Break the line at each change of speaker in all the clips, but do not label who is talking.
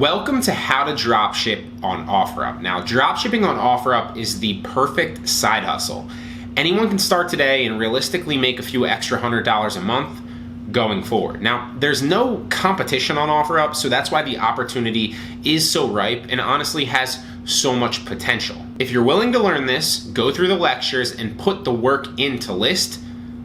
Welcome to How to Dropship on Offerup. Now, dropshipping on Offerup is the perfect side hustle. Anyone can start today and realistically make a few extra $100 a month going forward. Now, there's no competition on Offerup, so that's why the opportunity is so ripe and honestly has so much potential. If you're willing to learn this, go through the lectures, and put the work in to list,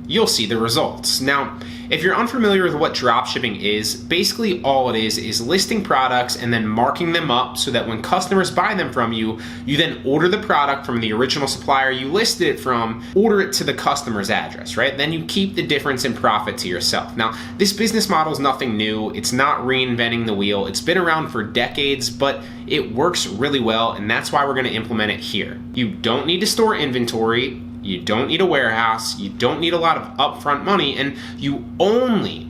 you'll see the results. Now, if you're unfamiliar with what dropshipping is, basically all it is listing products and then marking them up so that when customers buy them from you, you then order the product from the original supplier you listed it from, order it to the customer's address, right? Then you keep the difference in profit to yourself. Now, this business model is nothing new. It's not reinventing the wheel. It's been around for decades, but it works really well, and that's why we're gonna implement it here. You don't need to store inventory. You don't need a warehouse, you don't need a lot of upfront money, and you only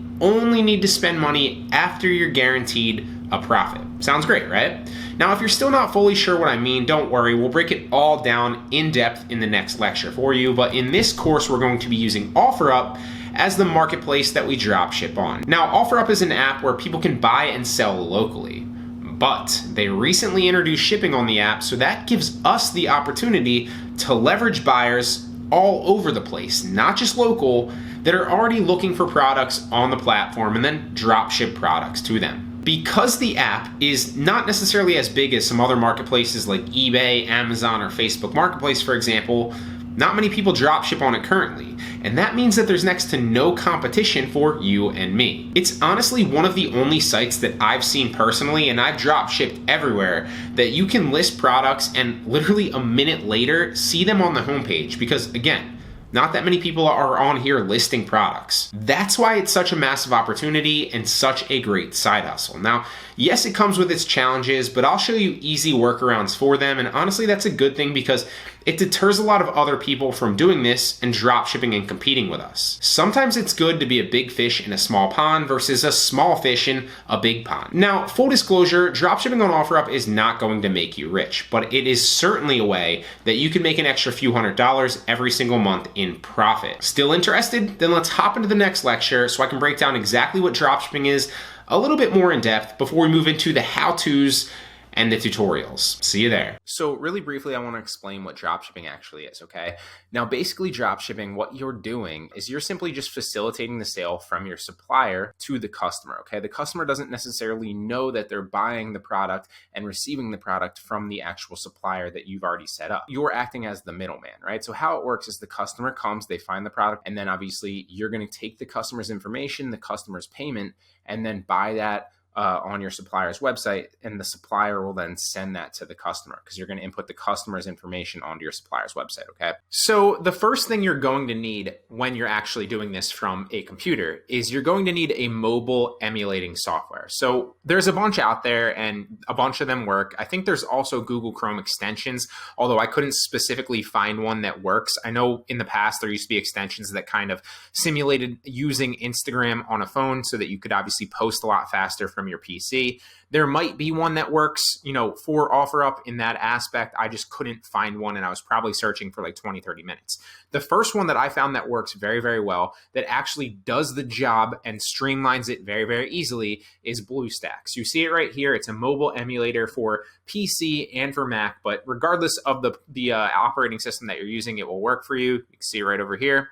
need to spend money after you're guaranteed a profit. Sounds great, right? Now, if you're still not fully sure what I mean, don't worry, we'll break it all down in depth in the next lecture for you, but in this course, we're going to be using Offerup as the marketplace that we dropship on. Now, Offerup is an app where people can buy and sell locally, but they recently introduced shipping on the app, so that gives us the opportunity to leverage buyers all over the place, not just local, that are already looking for products on the platform and then drop ship products to them. Because the app is not necessarily as big as some other marketplaces like eBay, Amazon, or Facebook Marketplace, for example, not many people dropship on it currently, and that means that there's next to no competition for you and me. It's honestly one of the only sites that I've seen personally, and I've dropshipped everywhere, that you can list products and literally a minute later see them on the homepage, because again, not that many people are on here listing products. That's why it's such a massive opportunity and such a great side hustle. Now, yes, it comes with its challenges, but I'll show you easy workarounds for them. And honestly, that's a good thing because it deters a lot of other people from doing this and drop shipping and competing with us. Sometimes it's good to be a big fish in a small pond versus a small fish in a big pond. Now, full disclosure, drop shipping on Offerup is not going to make you rich, but it is certainly a way that you can make an extra few $100s every single month in profit. Still interested? Then let's hop into the next lecture so I can break down exactly what dropshipping is a little bit more in depth before we move into the how-tos and the tutorials. See you there. So really briefly, I want to explain what dropshipping actually is, okay? Now, basically dropshipping, what you're doing is you're simply just facilitating the sale from your supplier to the customer, okay? The customer doesn't necessarily know that they're buying the product and receiving the product from the actual supplier that you've already set up. You're acting as the middleman, right? So how it works is the customer comes, they find the product, and then obviously you're going to take the customer's information, the customer's payment, and then buy that on your supplier's website, and the supplier will then send that to the customer because you're going to input the customer's information onto your supplier's website, okay? So the first thing you're going to need when you're actually doing this from a computer is you're going to need a mobile emulating software. So there's a bunch out there and a bunch of them work. I think there's also Google Chrome extensions, although I couldn't specifically find one that works. I know in the past there used to be extensions that kind of simulated using Instagram on a phone so that you could obviously post a lot faster from your PC. There might be one that works, for Offerup in that aspect. I just couldn't find one, and I was probably searching for like 20, 30 minutes. The first one that I found that works very, very well, that actually does the job and streamlines it very, very easily, is BlueStacks. You see it right here. It's a mobile emulator for PC and for Mac, but regardless of the operating system that you're using, it will work for you. You can see it right over here,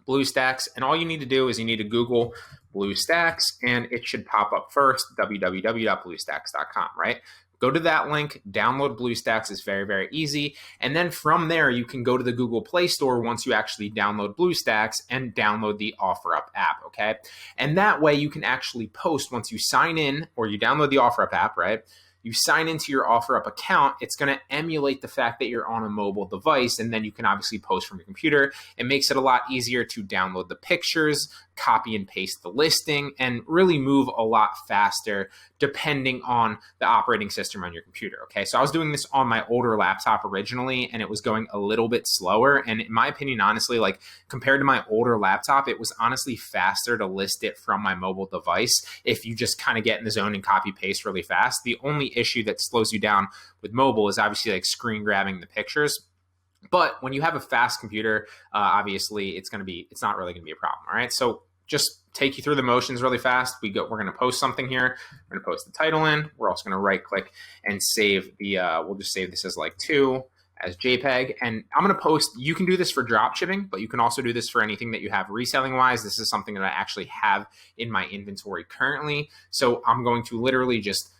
BlueStacks, and all you need to do is you need to Google BlueStacks, and it should pop up first, www.bluestacks.com, right? Go to that link, download BlueStacks. It's very, very easy. And then from there, you can go to the Google Play Store once you actually download BlueStacks and download the Offerup app, okay? And that way you can actually post once you sign in or you download the Offerup app, right? You sign into your Offerup account, it's going to emulate the fact that you're on a mobile device, and then you can obviously post from your computer. It makes it a lot easier to download the pictures, copy and paste the listing, and really move a lot faster depending on the operating system on your computer, okay? So I was doing this on my older laptop originally, and it was going a little bit slower. And in my opinion, honestly, like compared to my older laptop, it was honestly faster to list it from my mobile device if you just kind of get in the zone and copy paste really fast. The only issue that slows you down with mobile is obviously like screen grabbing the pictures. But when you have a fast computer, obviously it's not really gonna be a problem, all right? So just take you through the motions really fast. We're going to post something here. We're going to post the title in. We're also going to right click and save the, we'll just save this as like 2 as JPEG. And I'm going to post, you can do this for drop shipping, but you can also do this for anything that you have reselling wise. This is something that I actually have in my inventory currently. So I'm going to literally just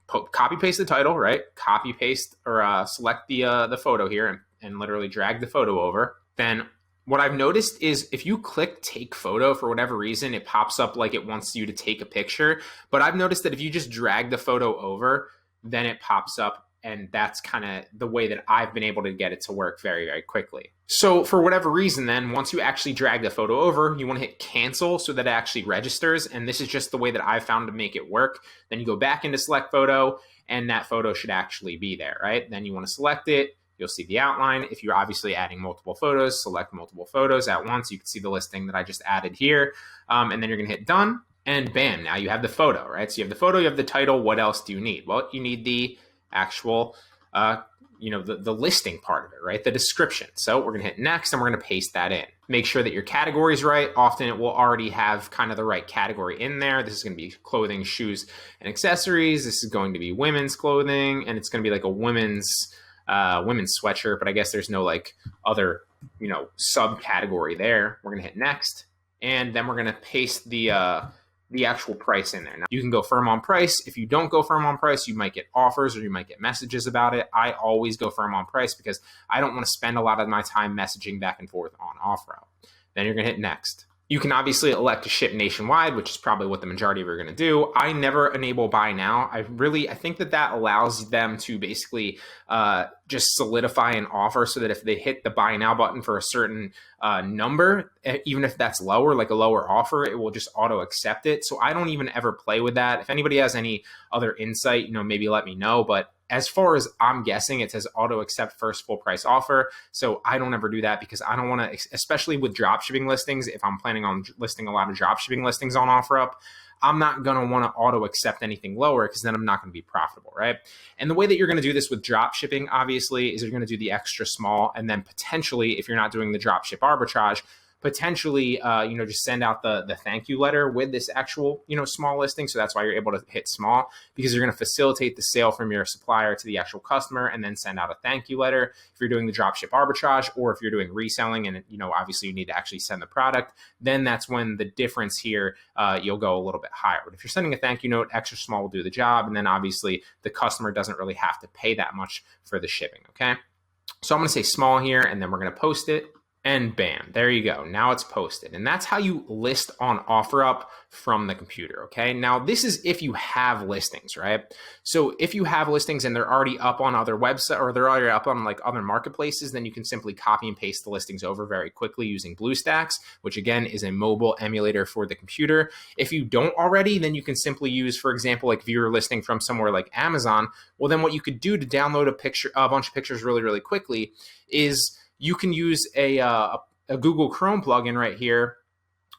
copy paste the title, right? Copy paste or select the photo here and literally drag the photo over. Then what I've noticed is if you click take photo, for whatever reason, it pops up like it wants you to take a picture. But I've noticed that if you just drag the photo over, then it pops up. And that's kind of the way that I've been able to get it to work very, very quickly. So for whatever reason, then once you actually drag the photo over, you want to hit cancel so that it actually registers. And this is just the way that I've found to make it work. Then you go back into select photo and that photo should actually be there, right? Then you want to select it. You'll see the outline. If you're obviously adding multiple photos, select multiple photos at once. You can see the listing that I just added here. And then you're going to hit done and bam, now you have the photo, right? So you have the photo, you have the title. What else do you need? Well, you need the actual, the listing part of it, right? The description. So we're going to hit next and we're going to paste that in. Make sure that your category is right. Often it will already have kind of the right category in there. This is going to be clothing, shoes, and accessories. This is going to be women's clothing, and it's going to be like a women's sweatshirt, but I guess there's no like other, subcategory there. We're going to hit next, and then we're going to paste the actual price in there. Now you can go firm on price. If you don't go firm on price, you might get offers or you might get messages about it. I always go firm on price because I don't want to spend a lot of my time messaging back and forth on Offerup. Then you're going to hit next. You can obviously elect to ship nationwide, which is probably what the majority of you are going to do. I never enable buy now. I think that allows them to basically just solidify an offer so that if they hit the buy now button for a certain number, even if that's lower, like a lower offer, it will just auto accept it. So I don't even ever play with that. If anybody has any other insight, maybe let me know. But as far as I'm guessing, it says auto accept first full price offer. So I don't ever do that because I don't want to, especially with dropshipping listings, if I'm planning on listing a lot of dropshipping listings on Offerup, I'm not going to want to auto accept anything lower because then I'm not going to be profitable, right? And the way that you're going to do this with dropshipping, obviously, is you're going to do the extra small. And then potentially, if you're not doing the dropship arbitrage, potentially, just send out the thank you letter with this actual, small listing. So that's why you're able to hit small, because you're going to facilitate the sale from your supplier to the actual customer and then send out a thank you letter. If you're doing the dropship arbitrage or if you're doing reselling and, obviously you need to actually send the product, then that's when the difference here, you'll go a little bit higher. But if you're sending a thank you note, extra small will do the job. And then obviously the customer doesn't really have to pay that much for the shipping. Okay. So I'm going to say small here and then we're going to post it. And bam, there you go. Now it's posted. And that's how you list on Offerup from the computer, okay? Now, this is if you have listings, right? So if you have listings and they're already up on other websites or they're already up on like other marketplaces, then you can simply copy and paste the listings over very quickly using BlueStacks, which again is a mobile emulator for the computer. If you don't already, then you can simply use, for example, like if you're listing from somewhere like Amazon, well, then what you could do to download a bunch of pictures really, really quickly is you can use a Google Chrome plugin right here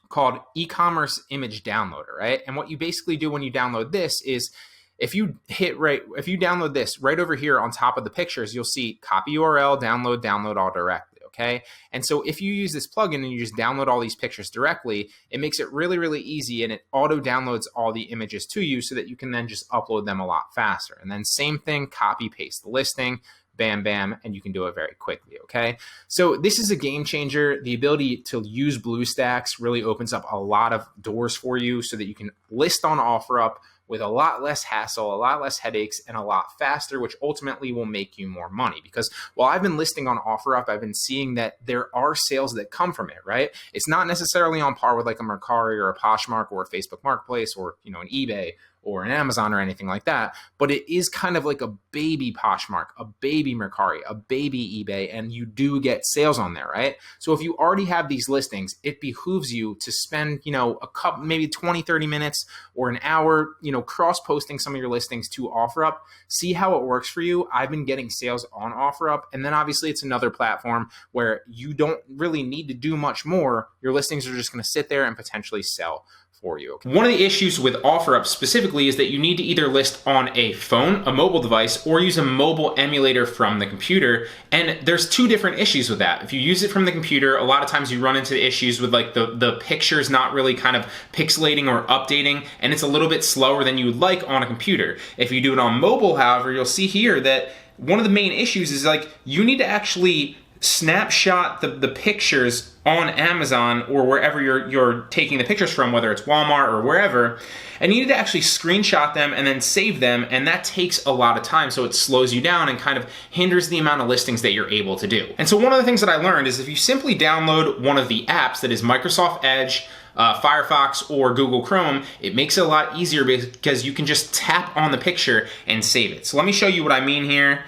called e-commerce image downloader, right? And what you basically do when you download this is if you download this right over here on top of the pictures, you'll see copy URL, download all directly, okay? And so if you use this plugin and you just download all these pictures directly, it makes it really, really easy and it auto downloads all the images to you so that you can then just upload them a lot faster. And then same thing, copy paste the listing, bam, bam, and you can do it very quickly, okay? So this is a game changer. The ability to use BlueStacks really opens up a lot of doors for you so that you can list on Offerup with a lot less hassle, a lot less headaches, and a lot faster, which ultimately will make you more money. Because while I've been listing on Offerup, I've been seeing that there are sales that come from it, right? It's not necessarily on par with like a Mercari or a Poshmark or a Facebook Marketplace or, an eBay or an Amazon or anything like that, but it is kind of like a baby Poshmark, a baby Mercari, a baby eBay, and you do get sales on there, right? So if you already have these listings, it behooves you to spend, a couple, maybe 20, 30 minutes or an hour, cross-posting some of your listings to Offerup, see how it works for you. I've been getting sales on Offerup, and then obviously it's another platform where you don't really need to do much more. Your listings are just gonna sit there and potentially sell for you. One of the issues with Offerup specifically is that you need to either list on a phone, a mobile device, or use a mobile emulator from the computer. And there's two different issues with that. If you use it from the computer, a lot of times you run into the issues with like the pictures not really kind of pixelating or updating, and it's a little bit slower than you would like on a computer. If you do it on mobile, however, you'll see here that one of the main issues is like you need to actually snapshot the pictures on Amazon or wherever you're taking the pictures from, whether it's Walmart or wherever, and you need to actually screenshot them and then save them, and that takes a lot of time, so it slows you down and kind of hinders the amount of listings that you're able to do. And so one of the things that I learned is if you simply download one of the apps that is Microsoft Edge, Firefox, or Google Chrome, it makes it a lot easier because you can just tap on the picture and save it. So let me show you what I mean here.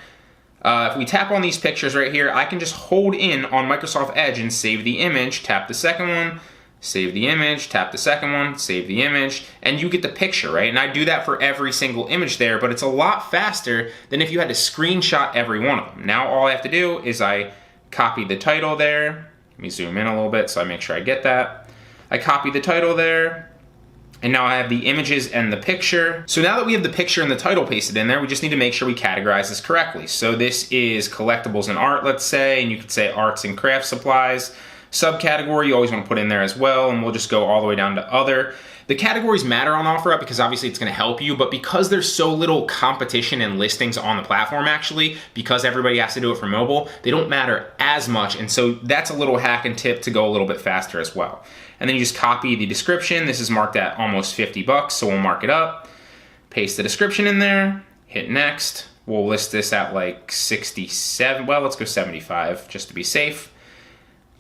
If we tap on these pictures right here, I can just hold in on Microsoft Edge and save the image, tap the second one, save the image, tap the second one, save the image, and you get the picture, right? And I do that for every single image there, but it's a lot faster than if you had to screenshot every one of them. Now all I have to do is I copy the title there. Let me zoom in a little bit so I make sure I get that. I copy the title there. And now I have the images and the picture. So now that we have the picture and the title pasted in there, we just need to make sure we categorize this correctly. So this is collectibles and art, let's say, and you could say arts and craft supplies. Subcategory, you always want to put in there as well, and we'll just go all the way down to other. The categories matter on Offerup because obviously it's going to help you, but because there's so little competition and listings on the platform actually, because everybody has to do it for mobile, they don't matter as much, and so that's a little hack and tip to go a little bit faster as well. And then you just copy the description. This is marked at almost 50 bucks, so we'll mark it up, paste the description in there, hit next. We'll list this at like 67, well, let's go 75 just to be safe.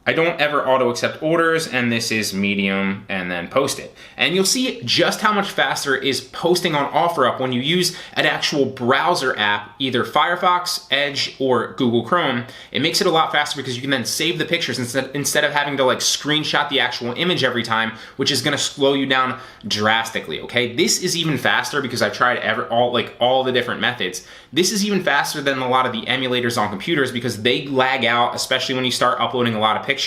I don't ever auto accept orders, and this is medium, and then post it. And you'll see just how much faster is posting on Offerup when you use an actual browser app, either Firefox, Edge, or Google Chrome. It makes it a lot faster because you can then save the pictures instead of having to like screenshot the actual image every time, which is gonna slow you down drastically, okay? This is even faster because I've tried all the different methods. This is even faster than a lot of the emulators on computers because they lag out, especially when you start uploading a lot of pictures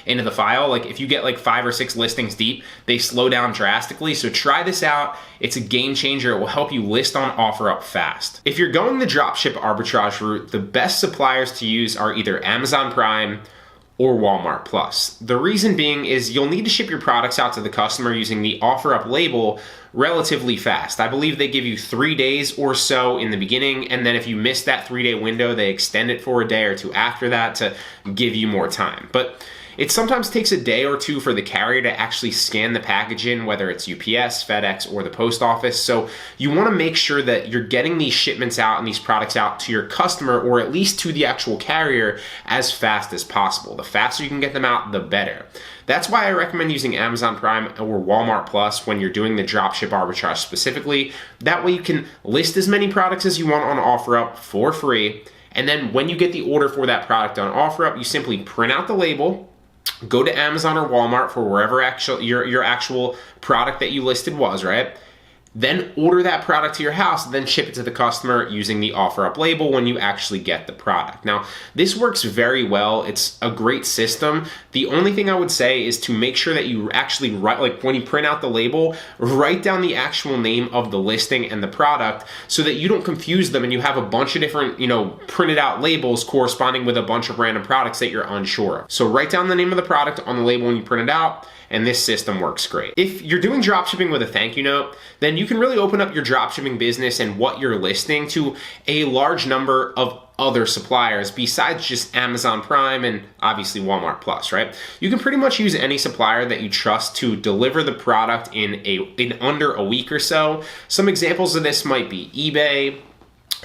into the file. Like if you get like 5 or 6 listings deep, they slow down drastically. So try this out. It's a game changer. It will help you list on Offerup fast. If you're going the dropship arbitrage route, the best suppliers to use are either Amazon Prime or Walmart Plus. The reason being is you'll need to ship your products out to the customer using the Offerup label relatively fast. I believe they give you 3 days or so in the beginning, and then if you miss that 3-day window, they extend it for a day or two after that to give you more time. But it sometimes takes a day or two for the carrier to actually scan the package in, whether it's UPS, FedEx, or the post office. So you want to make sure that you're getting these shipments out and these products out to your customer, or at least to the actual carrier, as fast as possible. The faster you can get them out, the better. That's why I recommend using Amazon Prime or Walmart Plus when you're doing the dropship arbitrage specifically. That way you can list as many products as you want on Offerup for free. And then when you get the order for that product on Offerup, you simply print out the label, go to Amazon or Walmart for wherever your actual product that you listed was, right? Then order that product to your house, then ship it to the customer using the Offerup label when you actually get the product. Now, this works very well. It's a great system. The only thing I would say is to make sure that you actually write, like when you print out the label, write down the actual name of the listing and the product so that you don't confuse them and you have a bunch of different, printed out labels corresponding with a bunch of random products that you're unsure of. So write down the name of the product on the label when you print it out, and this system works great. If you're doing dropshipping with a thank you note, then you can really open up your dropshipping business and what you're listing to a large number of other suppliers besides just Amazon Prime and obviously Walmart Plus, right? You can pretty much use any supplier that you trust to deliver the product in under a week or so. Some examples of this might be eBay,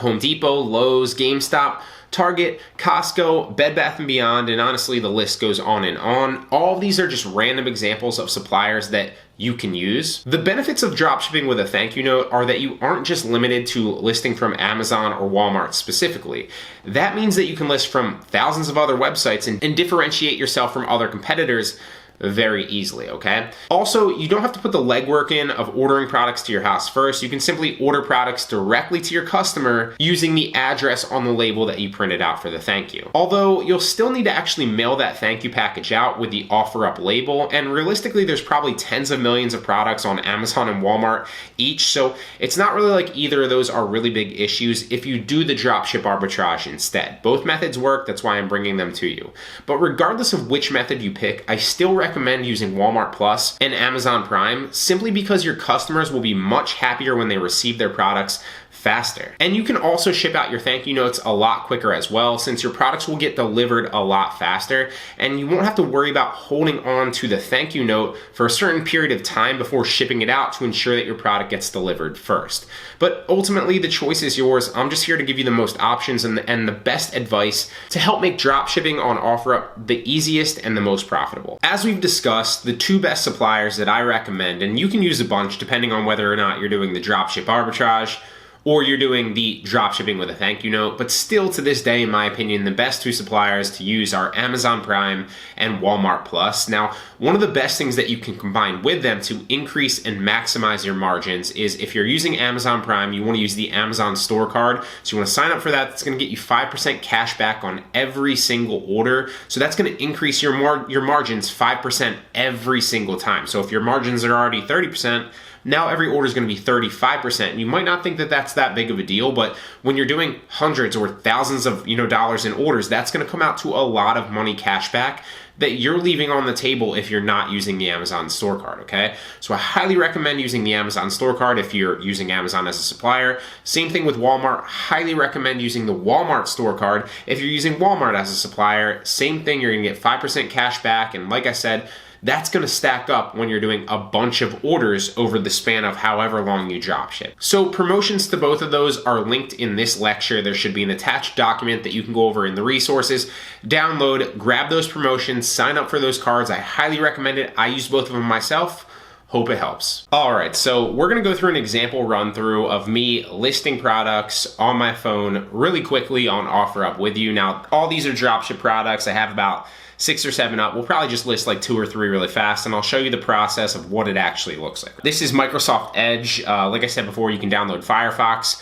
Home Depot, Lowe's, GameStop, Target, Costco, Bed Bath & Beyond, and honestly the list goes on and on. All of these are just random examples of suppliers that you can use. The benefits of dropshipping with a thank you note are that you aren't just limited to listing from Amazon or Walmart specifically. That means that you can list from thousands of other websites and differentiate yourself from other competitors very easily, okay? Also, you don't have to put the legwork in of ordering products to your house first. You can simply order products directly to your customer using the address on the label that you printed out for the thank you. Although you'll still need to actually mail that thank you package out with the Offerup label, and realistically there's probably tens of millions of products on Amazon and Walmart each, so it's not really like either of those are really big issues if you do the dropship arbitrage instead. Both methods work, that's why I'm bringing them to you. But regardless of which method you pick, I still recommend using Walmart Plus and Amazon Prime simply because your customers will be much happier when they receive their products faster. And you can also ship out your thank you notes a lot quicker as well, since your products will get delivered a lot faster and you won't have to worry about holding on to the thank you note for a certain period of time before shipping it out to ensure that your product gets delivered first. But ultimately the choice is yours. I'm just here to give you the most options and the best advice to help make drop shipping on Offerup the easiest and the most profitable. As we've discussed, the two best suppliers that I recommend, and you can use a bunch depending on whether or not you're doing the dropship arbitrage or you're doing the drop shipping with a thank you note, but still to this day, in my opinion, the best two suppliers to use are Amazon Prime and Walmart Plus. Now, one of the best things that you can combine with them to increase and maximize your margins is if you're using Amazon Prime, you want to use the Amazon store card. So you want to sign up for that. It's going to get you 5% cash back on every single order. So that's going to increase your margins 5% every single time. So if your margins are already 30%, now every order is going to be 35%. And you might not think that that's that big of a deal, but when you're doing hundreds or thousands of dollars in orders, that's going to come out to a lot of money cash back that you're leaving on the table if you're not using the Amazon store card, okay? So I highly recommend using the Amazon store card if you're using Amazon as a supplier. Same thing with Walmart. Highly recommend using the Walmart store card if you're using Walmart as a supplier. Same thing, you're going to get 5% cash back, and like I said, that's going to stack up when you're doing a bunch of orders over the span of however long you dropship. So promotions to both of those are linked in this lecture. There should be an attached document that you can go over in the resources. Download, grab those promotions, sign up for those cards. I highly recommend it. I use both of them myself. Hope it helps. All right, so we're gonna go through an example run through of me listing products on my phone really quickly on Offerup with you. Now, all these are dropship products. I have about 6 or 7 up. We'll probably just list like 2 or 3 really fast, and I'll show you the process of what it actually looks like. This is Microsoft Edge. Like I said before, you can download Firefox,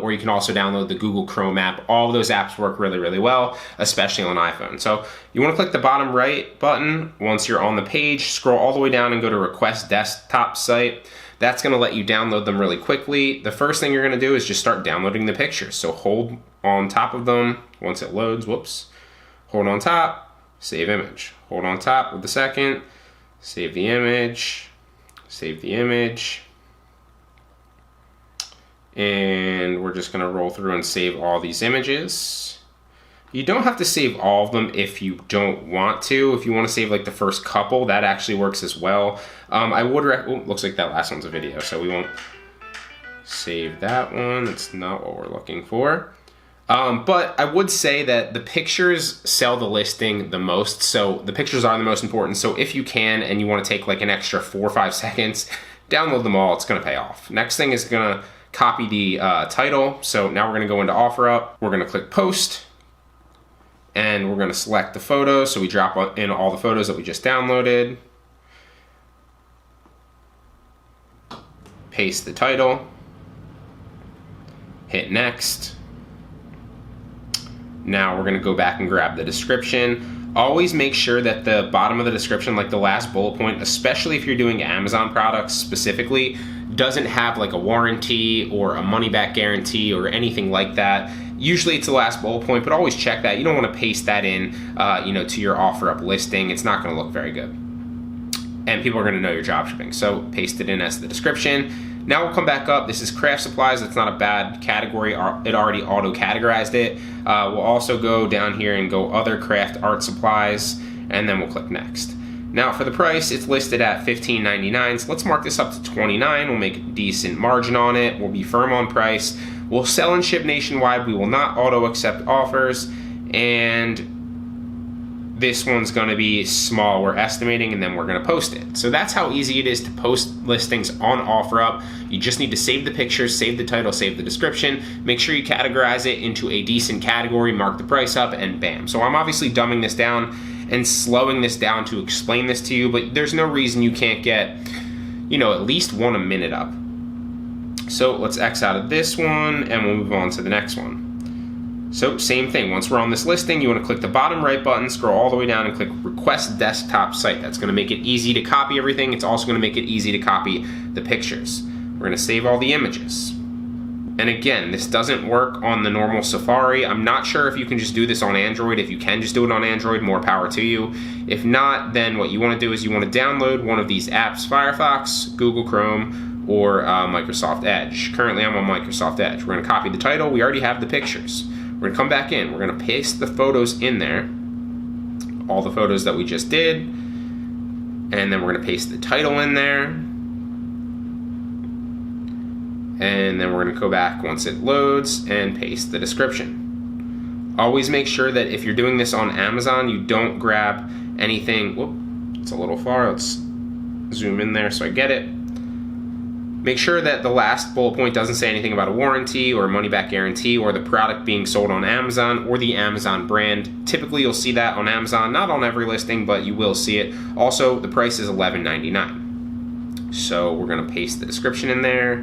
or you can also download the Google Chrome app. All of those apps work really, really well, especially on iPhone. So you want to click the bottom right button. Once you're on the page, scroll all the way down and go to Request Desktop Site. That's going to let you download them really quickly. The first thing you're going to do is just start downloading the pictures. So hold on top of them once it loads. Whoops. Hold on top. Save image. Hold on top with the second, save the image, and we're just gonna roll through and save all these images. You don't have to save all of them if you don't want to. If you want to save like the first couple, that actually works as well. I would looks like that last one's a video, so we won't save that one. That's not what we're looking for. But I would say that the pictures sell the listing the most, so the pictures are the most important. So if you can and you want to take like an extra 4 or 5 seconds, download them all. It's going to pay off. Next thing is going to copy the title. So now we're going to go into Offerup. We're going to click Post, and we're going to select the photo. So we drop in all the photos that we just downloaded. Paste the title. Hit Next. Now we're going to go back and grab the description. Always make sure that the bottom of the description, like the last bullet point, especially if you're doing Amazon products specifically, doesn't have like a warranty or a money back guarantee or anything like that. Usually it's the last bullet point, but always check that. You don't want to paste that in to your Offerup listing. It's not going to look very good. And people are going to know you're dropshipping. So paste it in as the description. Now we'll come back up. This is craft supplies. That's not a bad category. It already auto-categorized it. We'll also go down here and go other craft art supplies, and then we'll click next. Now for the price, it's listed at $15.99. So let's mark this up to $29. We'll make a decent margin on it. We'll be firm on price. We'll sell and ship nationwide. We will not auto-accept offers. And this one's going to be small, we're estimating, and then we're going to post it. So that's how easy it is to post listings on Offerup. You just need to save the pictures, save the title, save the description, make sure you categorize it into a decent category, mark the price up, and bam. So I'm obviously dumbing this down and slowing this down to explain this to you, but there's no reason you can't get, at least one a minute up. So let's X out of this one and we'll move on to the next one. So same thing, once we're on this listing, you want to click the bottom right button, scroll all the way down and click Request Desktop Site. That's going to make it easy to copy everything. It's also going to make it easy to copy the pictures. We're going to save all the images. And again, this doesn't work on the normal Safari. I'm not sure if you can just do this on Android. If you can just do it on Android, more power to you. If not, then what you want to do is you want to download one of these apps, Firefox, Google Chrome, or Microsoft Edge. Currently, I'm on Microsoft Edge. We're going to copy the title. We already have the pictures. We're going to come back in. We're going to paste the photos in there, all the photos that we just did, and then we're going to paste the title in there, and then we're going to go back once it loads and paste the description. Always make sure that if you're doing this on Amazon, you don't grab anything. Whoop, it's a little far. Let's zoom in there so I get it. Make sure that the last bullet point doesn't say anything about a warranty or a money-back guarantee or the product being sold on Amazon or the Amazon brand. Typically, you'll see that on Amazon, not on every listing, but you will see it. Also, the price is $11.99. So we're going to paste the description in there.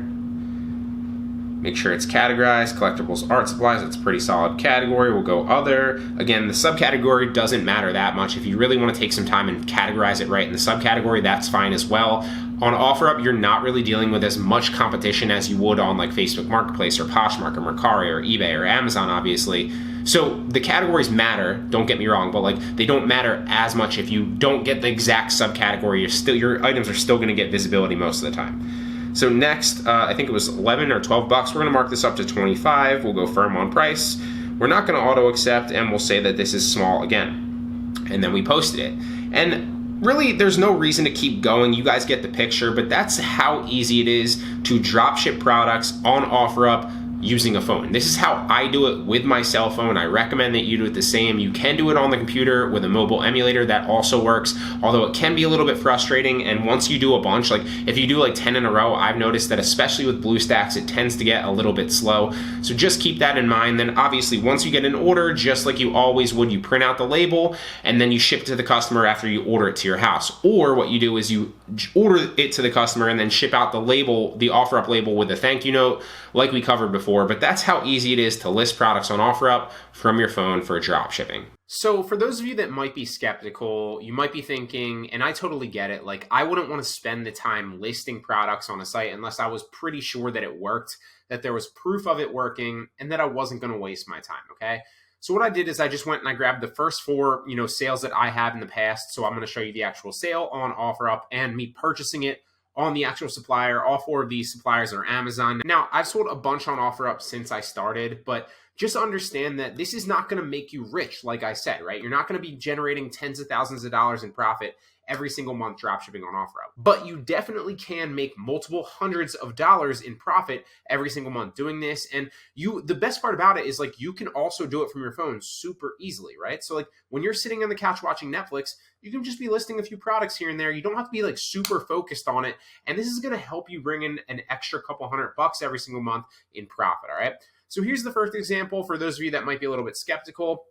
Make sure it's categorized, collectibles, art supplies. It's a pretty solid category. We'll go other. Again, the subcategory doesn't matter that much. If you really want to take some time and categorize it right in the subcategory, that's fine as well. On Offerup, you're not really dealing with as much competition as you would on like Facebook Marketplace or Poshmark or Mercari or eBay or Amazon, obviously. So the categories matter, don't get me wrong, but like they don't matter as much if you don't get the exact subcategory. Your items are still going to get visibility most of the time. So next, I think it was 11 or 12 bucks. We're going to mark this up to 25. We'll go firm on price. We're not going to auto accept, and we'll say that this is small again. And then we posted it. And really, there's no reason to keep going. You guys get the picture, but that's how easy it is to dropship products on Offerup using a phone. This is how I do it with my cell phone. I recommend that you do it the same. You can do it on the computer with a mobile emulator. That also works, although it can be a little bit frustrating. And once you do a bunch, like if you do like 10 in a row, I've noticed that especially with BlueStacks, it tends to get a little bit slow. So just keep that in mind. Then obviously once you get an order, just like you always would, you print out the label and then you ship it to the customer after you order it to your house. Or what you do is you order it to the customer and then ship out the label, the Offerup label with a thank you note, like we covered before. But that's how easy it is to list products on Offerup from your phone for drop shipping. So for those of you that might be skeptical, you might be thinking, and I totally get it, like I wouldn't want to spend the time listing products on a site unless I was pretty sure that it worked, that there was proof of it working, and that I wasn't going to waste my time, okay? So what I did is I just went and I grabbed the first four, sales that I had in the past. So I'm going to show you the actual sale on Offerup and me purchasing it on the actual supplier. All four of these suppliers are Amazon. Now, I've sold a bunch on Offerup since I started, but just understand that this is not going to make you rich, like I said, right? You're not going to be generating tens of thousands of dollars in profit every single month dropshipping on Offerup. But you definitely can make multiple hundreds of dollars in profit every single month doing this. And the best part about it is like you can also do it from your phone super easily, right? So like when you're sitting on the couch watching Netflix, you can just be listing a few products here and there. You don't have to be like super focused on it. And this is going to help you bring in an extra couple $100 every single month in profit, all right? So here's the first example for those of you that might be a little bit skeptical.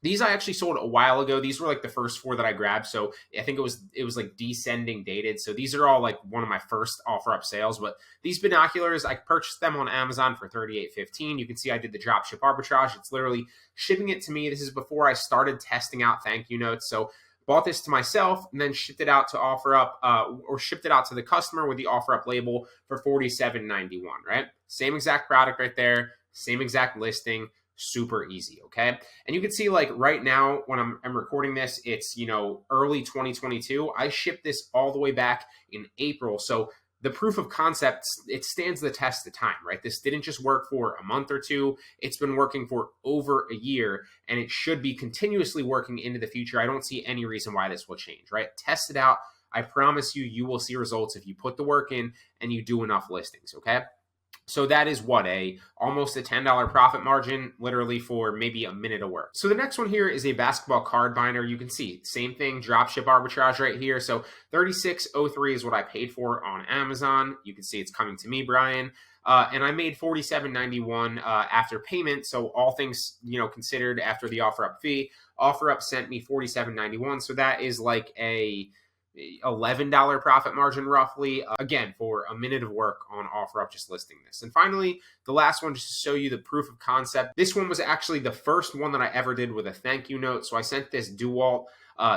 These I actually sold a while ago. These were like the first four that I grabbed. So I think it was like descending dated. So these are all like one of my first Offerup sales. But these binoculars, I purchased them on Amazon for $38.15. You can see I did the Dropship Arbitrage. It's literally shipping it to me. This is before I started testing out thank you notes. So bought this to myself and then shipped it out to Offerup or shipped it out to the customer with the Offerup label for $47.91, right? Same exact product right there. Same exact listing. Super easy, okay? And you can see like right now when I'm recording this, it's, early 2022. I shipped this all the way back in April. So the proof of concept, it stands the test of time, right? This didn't just work for a month or two. It's been working for over a year and it should be continuously working into the future. I don't see any reason why this will change, right? Test it out. I promise you, you will see results if you put the work in and you do enough listings, okay? So that is what, almost a $10 profit margin, literally for maybe a minute of work. So the next one here is a basketball card binder. You can see, same thing, Dropship Arbitrage right here. So $36.03 is what I paid for on Amazon. You can see it's coming to me, Bryan. and I made $47.91 after payment. So all things considered, after the Offerup fee, Offerup sent me $47.91. So that is like a $11 profit margin roughly, again, for a minute of work on Offerup just listing this. And finally, the last one, just to show you the proof of concept. This one was actually the first one that I ever did with a thank you note. So I sent this DeWalt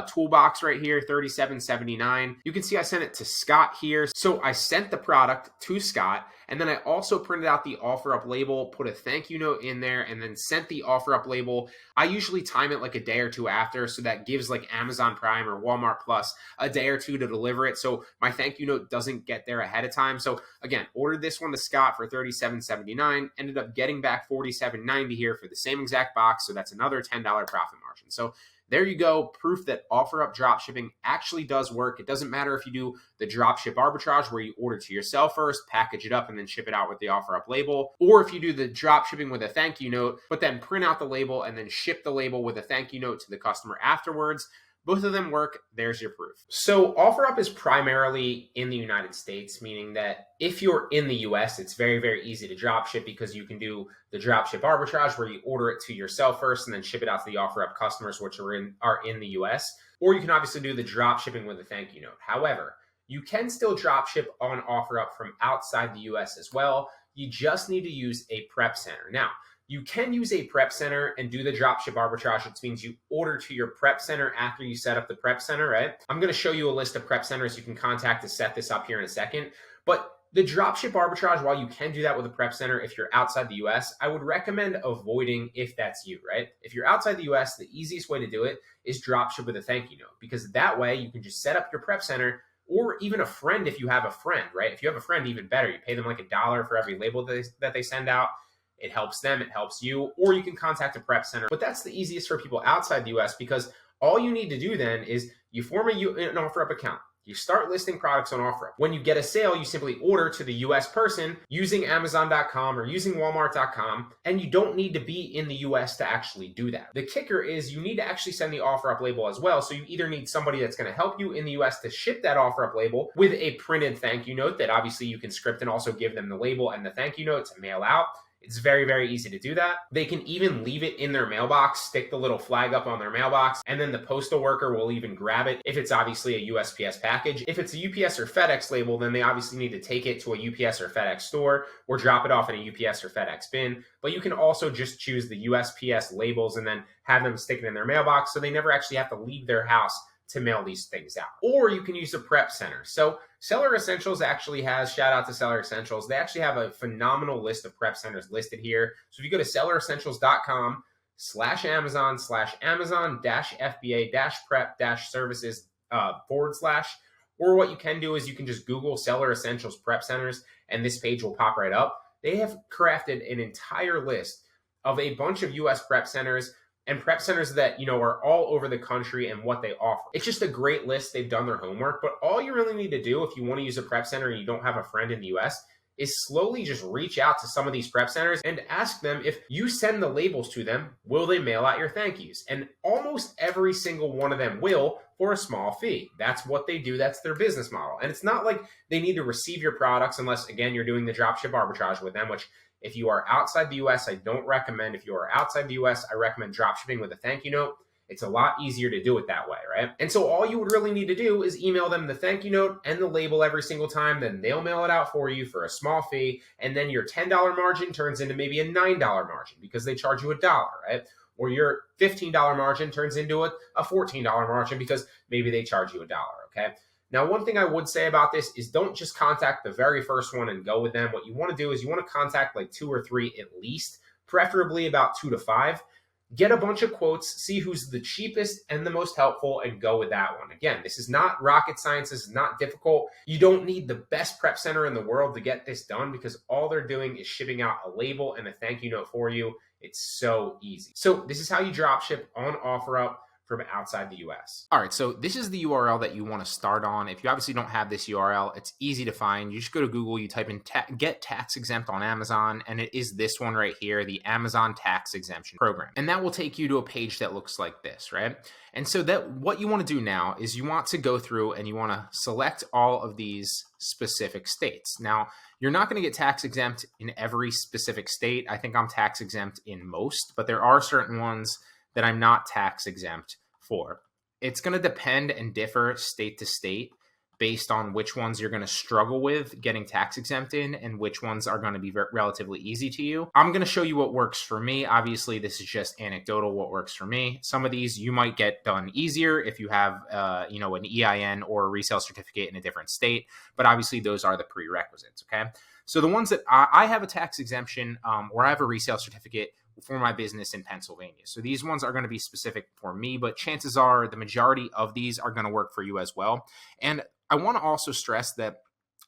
toolbox right here, $37.79. You can see I sent it to Scott here. So I sent the product to Scott, and then I also printed out the Offerup label, put a thank you note in there, and then sent the Offerup label. I usually time it like a day or two after, so that gives like Amazon Prime or Walmart Plus a day or two to deliver it, so my thank you note doesn't get there ahead of time. So again, ordered this one to Scott for $37.79, ended up getting back $47.90 here for the same exact box, so that's another $10 profit margin. So there you go, proof that Offerup dropshipping actually does work. It doesn't matter if you do the dropship arbitrage where you order to yourself first, package it up, and then ship it out with the Offerup label, or if you do the dropshipping with a thank you note, but then print out the label and then ship the label with a thank you note to the customer afterwards. Both of them work. There's your proof. So Offerup is primarily in the United States, meaning that if you're in the US, it's very, very easy to dropship because you can do the dropship arbitrage where you order it to yourself first and then ship it out to the Offerup customers, which are in the US. Or you can obviously do the dropshipping with a thank you note. However, you can still dropship on Offerup from outside the US as well. You just need to use a prep center. Now, you can use a prep center and do the dropship arbitrage, which means you order to your prep center after you set up the prep center, right? I'm going to show you a list of prep centers you can contact to set this up here in a second. But the dropship arbitrage, while you can do that with a prep center if you're outside the US, I would recommend avoiding if that's you, right? If you're outside the US, the easiest way to do it is dropship with a thank you note, because that way you can just set up your prep center, or even a friend if you have a friend, right? If you have a friend, even better. You pay them like $1 for every label that they send out. It helps them, it helps you, or you can contact a prep center. But that's the easiest for people outside the US, because all you need to do then is you form an Offerup account. You start listing products on Offerup. When you get a sale, you simply order to the US person using Amazon.com or using Walmart.com, and you don't need to be in the US to actually do that. The kicker is you need to actually send the Offerup label as well. So you either need somebody that's going to help you in the US to ship that Offerup label with a printed thank you note that obviously you can script and also give them the label and the thank you note to mail out. It's very, very easy to do that. They can even leave it in their mailbox, stick the little flag up on their mailbox, and then the postal worker will even grab it if it's obviously a USPS package. If it's a UPS or FedEx label, then they obviously need to take it to a UPS or FedEx store or drop it off in a UPS or FedEx bin. But you can also just choose the USPS labels and then have them stick it in their mailbox so they never actually have to leave their house to mail these things out. Or you can use a prep center. So Seller Essentials actually has, shout out to Seller Essentials, they actually have a phenomenal list of prep centers listed here. So if you go to selleressentials.com/Amazon/Amazon-FBA-prep-services / or what you can do is you can just Google Seller Essentials prep centers and this page will pop right up. They have crafted an entire list of a bunch of US prep centers and prep centers that, are all over the country and what they offer. It's just a great list. They've done their homework, but all you really need to do if you want to use a prep center and you don't have a friend in the US is slowly just reach out to some of these prep centers and ask them, if you send the labels to them, will they mail out your thank yous? And almost every single one of them will, for a small fee. That's what they do. That's their business model. And it's not like they need to receive your products unless, again, you're doing the dropship arbitrage with them, which if you are outside the US, I don't recommend. If you are outside the US, I recommend dropshipping with a thank you note. It's a lot easier to do it that way, right? And so all you would really need to do is email them the thank you note and the label every single time. Then they'll mail it out for you for a small fee. And then your $10 margin turns into maybe a $9 margin because they charge you $1, right? Or your $15 margin turns into a $14 margin because maybe they charge you $1, okay? Now, one thing I would say about this is don't just contact the very first one and go with them. What you want to do is you want to contact like 2 or 3 at least, preferably about 2 to 5. Get a bunch of quotes, see who's the cheapest and the most helpful, and go with that one. Again, this is not rocket science. This is not difficult. You don't need the best prep center in the world to get this done because all they're doing is shipping out a label and a thank you note for you. It's so easy. So this is how you dropship on Offerup from outside the US. All right, so this is the URL that you want to start on. If you obviously don't have this URL, it's easy to find. You just go to Google, you type in get tax exempt on Amazon, and it is this one right here, the Amazon Tax Exemption Program. And that will take you to a page that looks like this, right? And so that what you want to do now is you want to go through and you want to select all of these specific states. Now, you're not going to get tax exempt in every specific state. I think I'm tax exempt in most, but there are certain ones that I'm not tax exempt for. It's going to depend and differ state to state based on which ones you're going to struggle with getting tax exempt in and which ones are going to be relatively easy to you. I'm going to show you what works for me. Obviously, this is just anecdotal, what works for me. Some of these you might get done easier if you have an EIN or a resale certificate in a different state, but obviously those are the prerequisites, okay? So the ones that I have a tax exemption or I have a resale certificate for my business in Pennsylvania. So these ones are going to be specific for me, but chances are the majority of these are going to work for you as well. And I want to also stress that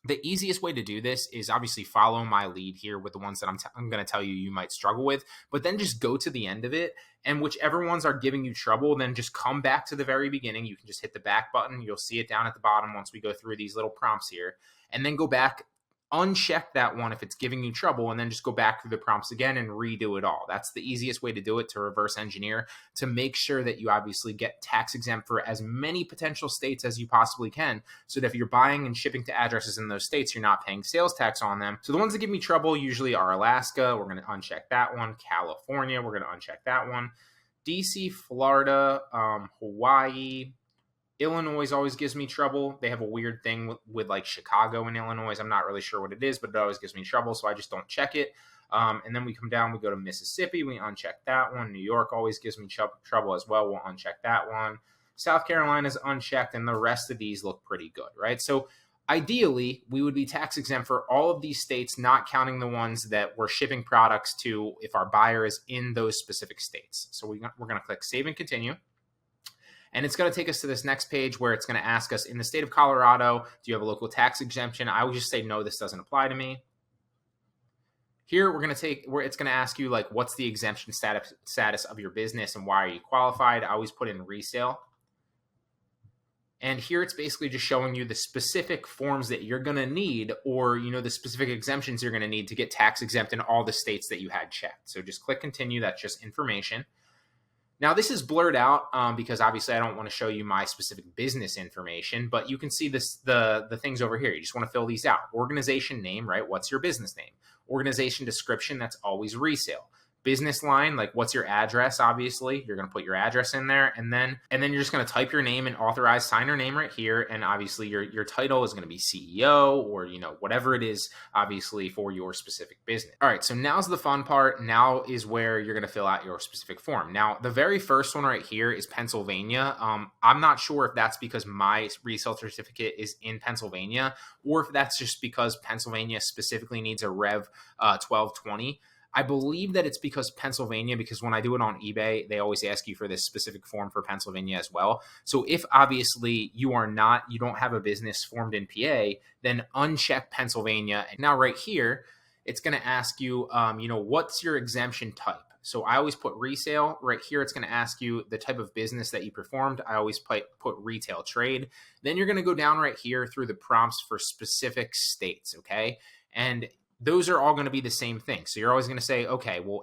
the easiest way to do this is obviously follow my lead here with the ones that I'm going to tell you might struggle with, but then just go to the end of it, and whichever ones are giving you trouble, then just come back to the very beginning. You can just hit the back button. You'll see it down at the bottom once we go through these little prompts here, and then go back, uncheck that one if it's giving you trouble, and then just go back through the prompts again and redo it all. That's the easiest way to do it, to reverse engineer, to make sure that you obviously get tax exempt for as many potential states as you possibly can, so that if you're buying and shipping to addresses in those states, you're not paying sales tax on them. So the ones that give me trouble usually are Alaska. We're going to uncheck that one. California, we're going to uncheck that one. DC, Florida, Hawaii, Illinois always gives me trouble. They have a weird thing with like Chicago and Illinois. I'm not really sure what it is, but it always gives me trouble, so I just don't check it. And then we come down, we go to Mississippi, we uncheck that one. New York always gives me trouble as well. We'll uncheck that one. South Carolina's unchecked, and the rest of these look pretty good, right? So ideally, we would be tax exempt for all of these states, not counting the ones that we're shipping products to if our buyer is in those specific states. So we're going to click Save and Continue. And it's going to take us to this next page where it's going to ask us, in the state of Colorado, do you have a local tax exemption? I would just say, no, this doesn't apply to me. Here, it's going to ask you, like, what's the exemption status of your business and why are you qualified? I always put in resale. And here it's basically just showing you the specific forms that you're going to need, or, the specific exemptions you're going to need to get tax exempt in all the states that you had checked. So just click continue. That's just information. Now, this is blurred out because obviously I don't want to show you my specific business information, but you can see the things over here. You just want to fill these out. Organization name, right? What's your business name? Organization description, that's always resale. Business line, like what's your address? Obviously, you're going to put your address in there, and then you're just going to type your name and authorized signer name right here, and obviously your title is going to be CEO or whatever it is, obviously for your specific business. All right, so now's the fun part. Now is where you're going to fill out your specific form. Now, the very first one right here is Pennsylvania. I'm not sure if that's because my resale certificate is in Pennsylvania, or if that's just because Pennsylvania specifically needs a Rev 1220. I believe that it's because Pennsylvania, because when I do it on eBay, they always ask you for this specific form for Pennsylvania as well. So if obviously you don't have a business formed in PA, then uncheck Pennsylvania. And now right here, it's going to ask you, what's your exemption type? So I always put resale. Right here, it's going to ask you the type of business that you performed. I always put retail trade. Then you're going to go down right here through the prompts for specific states, okay? And those are all going to be the same thing. So you're always going to say, okay, well,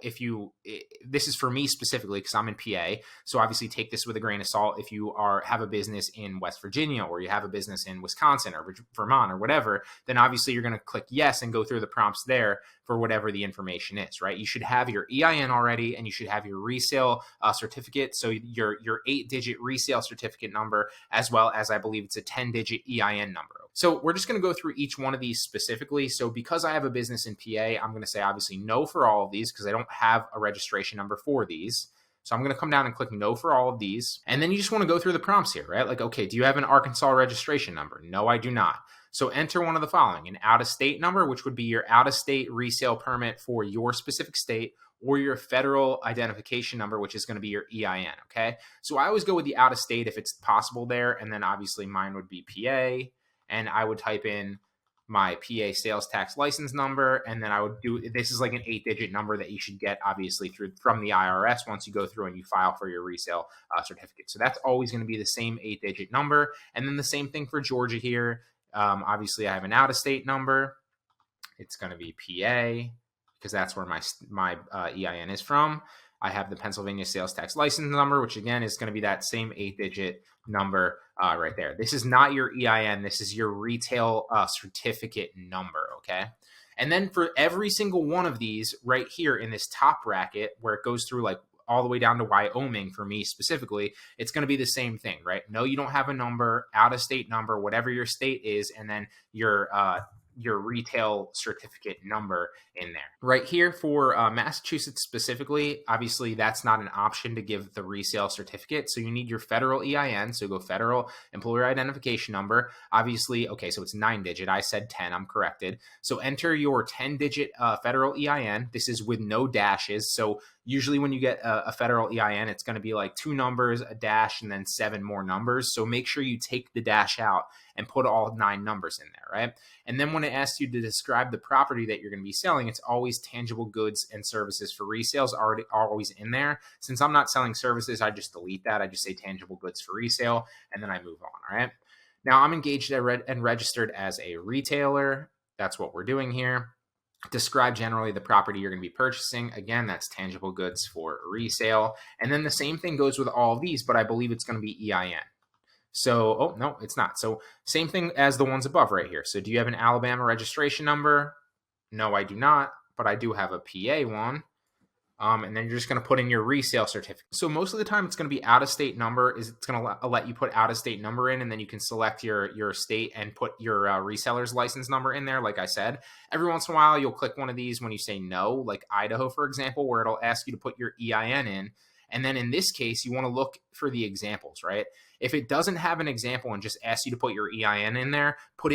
this is for me specifically because I'm in PA. So obviously take this with a grain of salt. If you have a business in West Virginia, or you have a business in Wisconsin or Vermont or whatever, then obviously you're going to click yes and go through the prompts there for whatever the information is, right? You should have your EIN already, and you should have your resale certificate. So your 8-digit resale certificate number, as well as I believe it's a 10-digit EIN number. So we're just going to go through each one of these specifically. So because I have a business in PA, I'm going to say obviously no for all of these because I don't have a registration number for these. So I'm going to come down and click no for all of these. And then you just want to go through the prompts here, right? Like, okay, do you have an Arkansas registration number? No, I do not. So enter one of the following: an out-of-state number, which would be your out-of-state resale permit for your specific state, or your federal identification number, which is going to be your EIN, okay? So I always go with the out-of-state if it's possible there. And then obviously mine would be PA. And I would type in my PA sales tax license number, and then I would do, this is like an 8-digit number that you should get obviously from the IRS once you go through and you file for your resale certificate. So that's always going to be the same 8-digit number. And then the same thing for Georgia here. Obviously I have an out-of-state number. It's going to be PA because that's where my EIN is from. I have the Pennsylvania sales tax license number, which again is going to be that same 8-digit number right there. This is not your EIN. This is your retail certificate number, okay? And then for every single one of these right here in this top bracket where it goes through like all the way down to Wyoming for me specifically, it's going to be the same thing, right? No, you don't have a number, out-of-state number, whatever your state is, and then your retail certificate number in there. Right here for Massachusetts specifically, obviously that's not an option to give the resale certificate. So you need your federal EIN. So go federal employer identification number. Obviously, okay, so it's 9-digit. I said 10, I'm corrected. So enter your 10-digit federal EIN. This is with no dashes. So usually when you get a federal EIN, it's going to be like 2 numbers, a dash, and then 7 more numbers. So make sure you take the dash out and put all 9 numbers in there, right? And then when it asks you to describe the property that you're going to be selling, it's always tangible goods and services for resales already always in there. Since I'm not selling services, I just delete that. I just say tangible goods for resale, and then I move on, all right? Now I'm engaged and registered as a retailer. That's what we're doing here. Describe generally the property you're going to be purchasing. Again, that's tangible goods for resale. And then the same thing goes with all of these, but I believe it's going to be EIN. So, oh, no, it's not. So same thing as the ones above right here. So do you have an Alabama registration number? No, I do not, but I do have a PA one. And then you're just going to put in your resale certificate. So most of the time it's going to be out-of-state number. It's going to let you put out-of-state number in, and then you can select your state and put your reseller's license number in there. Like I said, every once in a while you'll click one of these when you say no, like Idaho, for example, where it'll ask you to put your EIN in. And then in this case, you want to look for the examples, right? If it doesn't have an example and just asks you to put your EIN in there, put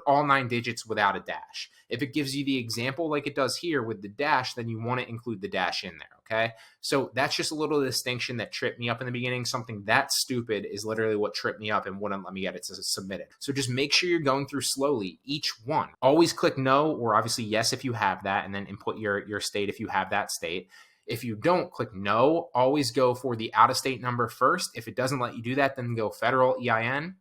all 9 digits without a dash. If it gives you the example like it does here with the dash, then you want to include the dash in there, okay? So that's just a little distinction that tripped me up in the beginning. Something that stupid is literally what tripped me up and wouldn't let me get it to submit it. So just make sure you're going through slowly each one. Always click no, or obviously yes if you have that, and then input your state if you have that state. If you don't, click no. Always go for the out-of-state number first. If it doesn't let you do that, then go federal EIN.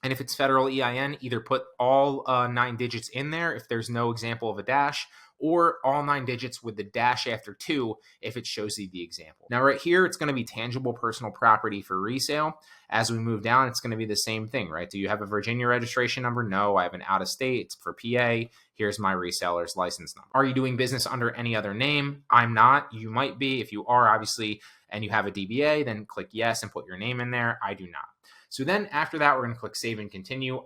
And if it's federal EIN, either put all 9 digits in there if there's no example of a dash, or all 9 digits with the dash after 2 if it shows you the example. Now right here, it's going to be tangible personal property for resale. As we move down, it's going to be the same thing, right? Do you have a Virginia registration number? No, I have an out-of-state. It's for PA. Here's my reseller's license number. Are you doing business under any other name? I'm not. You might be. If you are, obviously, and you have a DBA, then click yes and put your name in there. I do not. So then after that, we're going to click save and continue.